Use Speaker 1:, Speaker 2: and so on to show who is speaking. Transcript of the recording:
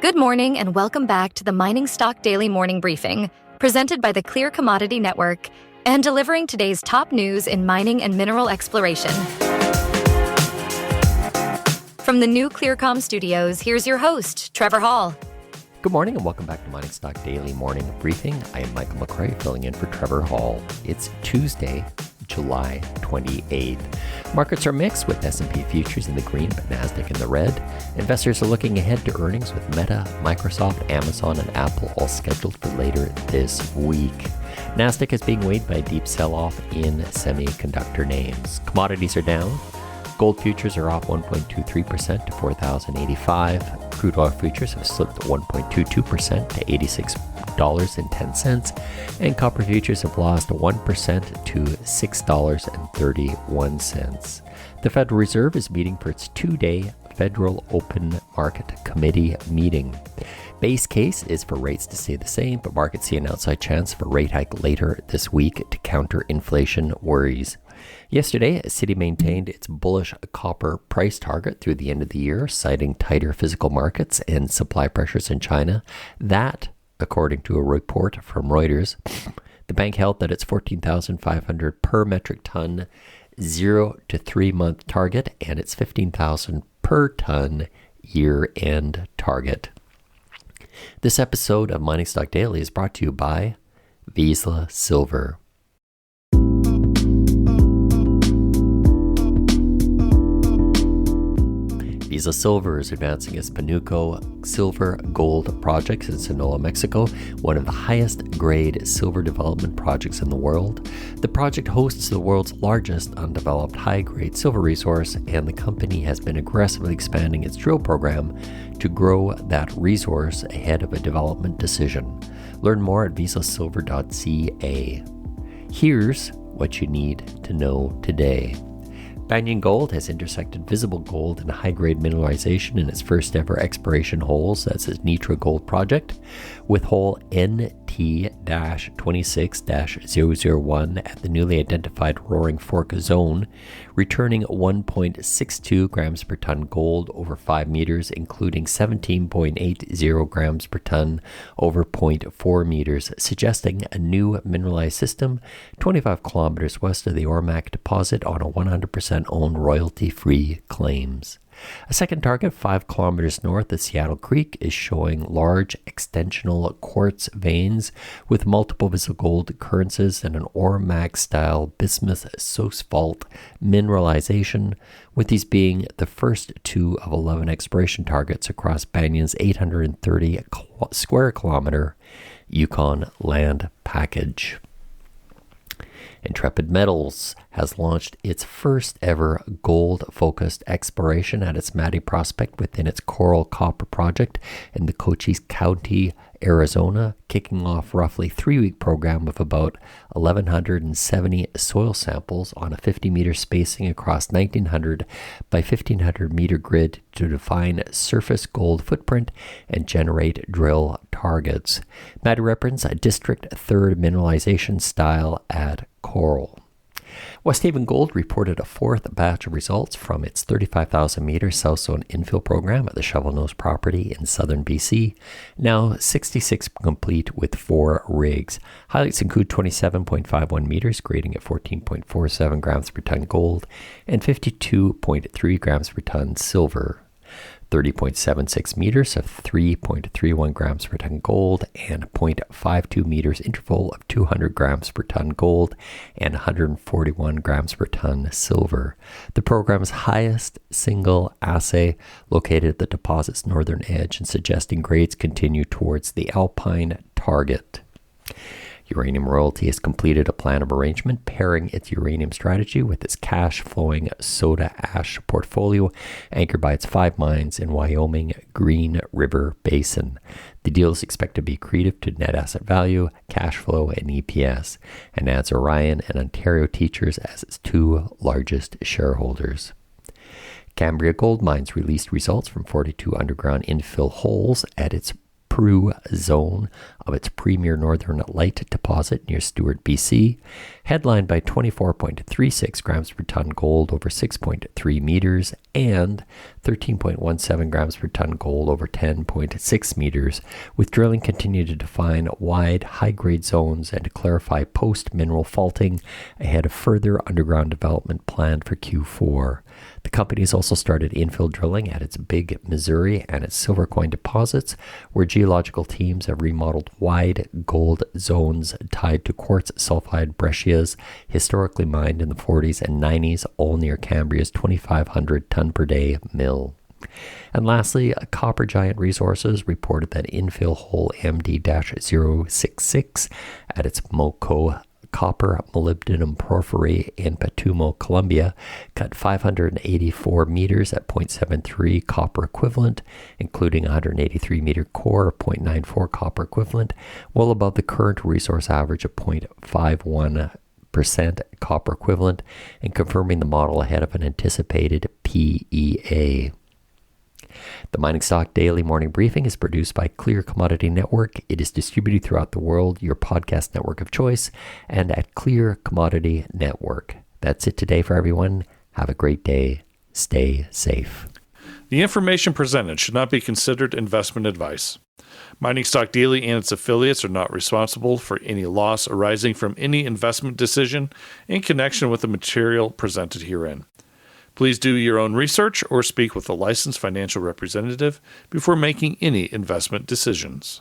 Speaker 1: Good morning and welcome back to the Mining Stock Daily Morning Briefing, presented by the Clear Commodity Network and delivering today's top news in mining and mineral exploration. From the new ClearCom studios, here's your host, Trevor Hall.
Speaker 2: Good morning and welcome back to Mining Stock Daily Morning Briefing. I am Michael McCrae filling in for Trevor Hall. It's Tuesday, July 28th. Markets are mixed with S&P futures in the green but Nasdaq in the red. Investors are looking ahead to earnings with Meta, Microsoft, Amazon, and Apple all scheduled for later this week. Nasdaq is being weighed by a deep sell-off in semiconductor names. Commodities are down. Gold futures are off 1.23% to $4,085. Crude oil futures have slipped 1.22% to $86.10. And copper futures have lost 1% to $6.31. The Federal Reserve is meeting for its two-day Federal Open Market Committee meeting. Base case is for rates to stay the same, but markets see an outside chance for a rate hike later this week to counter inflation worries. Yesterday, Citi maintained its bullish copper price target through the end of the year, citing tighter physical markets and supply pressures in China. That, according to a report from Reuters, the bank held that its 14,500 per metric ton 0 to 3 month target and its 15,000 per ton year-end target. This episode of Mining Stock Daily is brought to you by Vizsla Silver. Vizsla Silver is advancing its Panuco silver gold projects in Sinaloa, Mexico, one of the highest grade silver development projects in the world. The project hosts the world's largest undeveloped high grade silver resource, and the company has been aggressively expanding its drill program to grow that resource ahead of a development decision. Learn more at vizslasilver.ca. Here's what you need to know today. Banyan Gold has intersected visible gold and high-grade mineralization in its first-ever exploration holes. That's its Nitra Gold project, with hole NT-26-001 at the newly identified Roaring Fork zone, returning 1.62 grams per ton gold over 5 meters, including 17.80 grams per ton over 0.4 meters, suggesting a new mineralized system 25 kilometers west of the Ormac deposit on a 100% owned royalty-free claims. A second target 5 kilometers north of Seattle Creek is showing large extensional quartz veins with multiple visible gold occurrences and an Ormac-style bismuth sosphalt mineralization, with these being the first 2 of 11 exploration targets across Banyan's 830 square kilometer Yukon land package. Intrepid Metals has launched its first ever gold-focused exploration at its Maddie prospect within its Coral Copper project in the Cochise County, Arizona, kicking off roughly 3-week program of about 1,170 soil samples on a 50-meter spacing across 1,900 by 1,500 meter grid to define surface gold footprint and generate drill targets. Maddie represents a District 3rd mineralization style at Coral. West Haven Gold reported a 4th batch of results from its 35,000-meter South Zone infill program at the Shovel Nose property in southern BC, now 66 complete with 4 rigs. Highlights include 27.51 meters grading at 14.47 grams per ton gold and 52.3 grams per ton silver. 30.76 meters of 3.31 grams per ton gold and 0.52 meters interval of 200 grams per ton gold and 141 grams per ton silver. The program's highest single assay located at the deposit's northern edge and suggesting grades continue towards the Alpine target. Uranium Royalty has completed a plan of arrangement pairing its uranium strategy with its cash-flowing soda ash portfolio, anchored by its 5 mines in Wyoming Green River Basin. The deal is expected to be accretive to net asset value, cash flow, and EPS, and adds Orion and Ontario Teachers as its 2 largest shareholders. Cambria Gold Mines released results from 42 underground infill holes at its Peru zone of its premier Northern Light deposit near Stewart, BC, headlined by 24.36 grams per ton gold over 6.3 meters and 13.17 grams per ton gold over 10.6 meters, with drilling continuing to define wide, high-grade zones and to clarify post-mineral faulting ahead of further underground development planned for Q4. The company has also started infill drilling at its Big Missouri and its Silver Coin deposits, where geological teams have remodeled wide gold zones tied to quartz sulfide breccias historically mined in the 40s and 90s, all near Cambria's 2,500 ton per day mill. And lastly, Copper Giant Resources reported that infill hole MD-066 at its Moco copper molybdenum porphyry in Panuco, Colombia, cut 584 meters at 0.73 copper equivalent, including 183 meter core of 0.94 copper equivalent, well above the current resource average of 0.51% copper equivalent, and confirming the model ahead of an anticipated PEA. The Mining Stock Daily Morning Briefing is produced by Clear Commodity Network. It is distributed throughout the world, your podcast network of choice, and at Clear Commodity Network. That's it today for everyone. Have a great day. Stay safe.
Speaker 3: The information presented should not be considered investment advice. Mining Stock Daily and its affiliates are not responsible for any loss arising from any investment decision in connection with the material presented herein. Please do your own research or speak with a licensed financial representative before making any investment decisions.